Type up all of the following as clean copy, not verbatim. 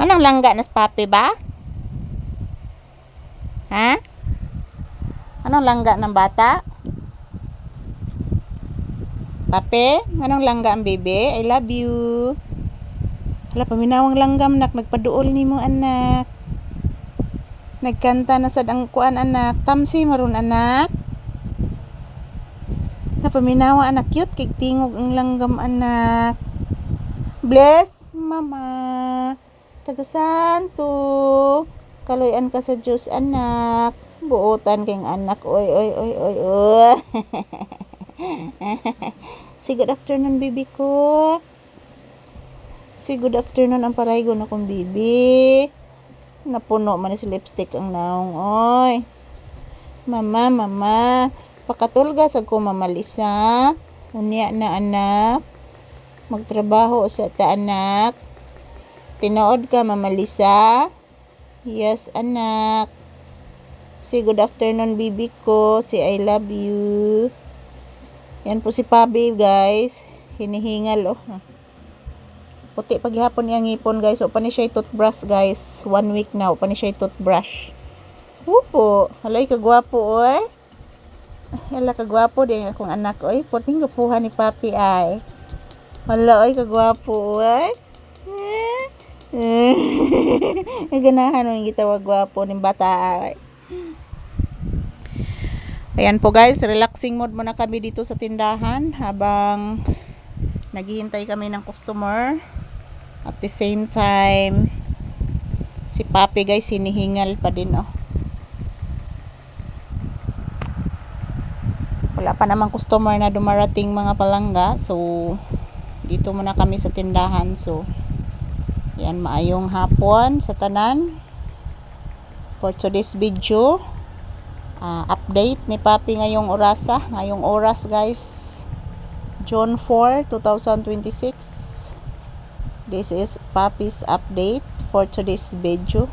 Anong langga nas papi ba? Ha? Anong langga ng bata? Papi? Anong langga ang bebe? I love you. Hala, paminawang langgam nak. Nagpaduol ni mo anak. Nagkanta na sad ang kuan anak. Tamsi maron anak. Napaminawa anak. Cute kay tingog ang langgam anak. Bless mama. Tagasanto. Kaloyan ka sa Diyos anak. Buotan kayong anak. Oy, oy, oy, oy, oy. Say good afternoon, baby ko. Say good afternoon ang paraygo na kong baby. Napuno man si lipstick ang naong. Oy. Mama, mama. Pakatulga sa ko mamalisa. Unya na anak. Magtrabaho sa ta anak. Tinood ka mamalisa. Yes anak. Say good afternoon baby ko. Say I love you. Yan po si Pabi guys. Hinihingal oh. Puti paghihapon niyang ngipon guys. O pani siya toothbrush guys. 1 week now. Pani siya toothbrush. Upo. Halay kagwapo oy. Hala kagwapo din akong anak oy. Puting gapuhan ni Papi ay. Hala oy kagwapo oy. Ganahan nung gitawag gwapo ng bata ay. Ayan po guys, relaxing mode muna kami dito sa tindahan habang naghihintay kami ng customer. At the same time, si Papi guys hinihingal pa din oh. Wala pa namang customer na dumarating mga palangga. So, dito muna kami sa tindahan. So, yan, maayong hapon sa tanan. For today's video, update ni Papi ngayong oras guys, June 4, 2026. This is Papi's update for today's video.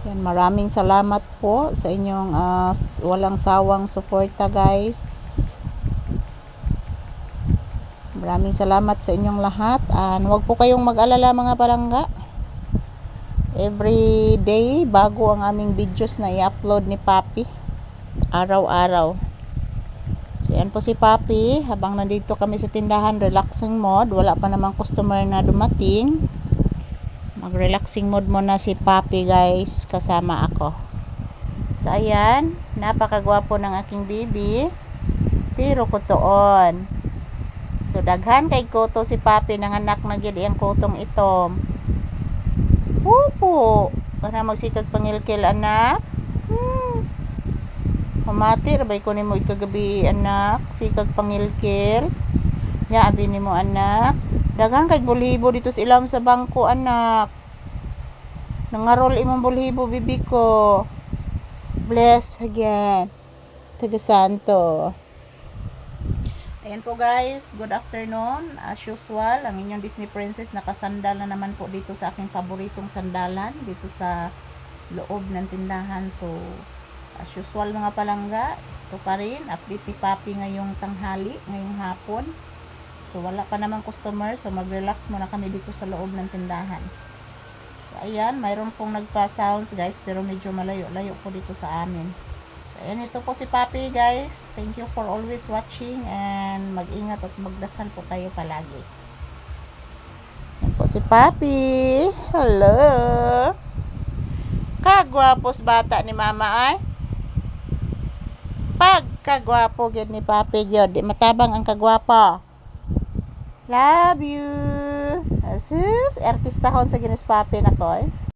Yan, maraming salamat po sa inyong walang sawang suporta guys. Maraming salamat sa inyong lahat. Huwag po kayong mag-alala mga palangga. Every day, bago ang aming videos na i-upload ni Papi. Araw-araw. So, yan po si Papi. Habang nandito kami sa tindahan, relaxing mode. Wala pa namang customer na dumating. Mag-relaxing mode muna si Papi guys. Kasama ako. So, ayan. Napakagwapo ng aking baby. Pero kutoon. So, daghan kay koto si Papi. Nanganak na gyud iyang kotong itom. Opo. Para magsikag pangilkil anak. Pamati rabay ko nimo ikagabi anak. Sikag pangilkil. Ya abi nimo anak. Daghang kay bulhibo dito sa ilam sa bangko anak. Nangarol imong bulhibo bibi ko. Bless again. Tagasanto. Ayan po guys, good afternoon. As usual, ang inyong Disney Princess nakasandal na naman po dito sa aking paboritong sandalan dito sa loob ng tindahan. So, as usual mga palangga, ito pa rin, update ni Papi ngayong tanghali, ngayong hapon. So, wala pa namang customer, so mag-relax muna kami dito sa loob ng tindahan. So, ayan, mayroon pong nagpa-sounds guys, pero medyo malayo-layo po dito sa amin. Ayan, ito po si Papi guys. Thank you for always watching and mag-ingat at magdasal po tayo palagi. Ayan po si Papi. Hello. Kagwapos bata ni mama ay. Pagkagwapo gyud ni Papi gyud. Di matabang ang kagwapa. Love you. Asus, artista hon sa ginis Papi na ko.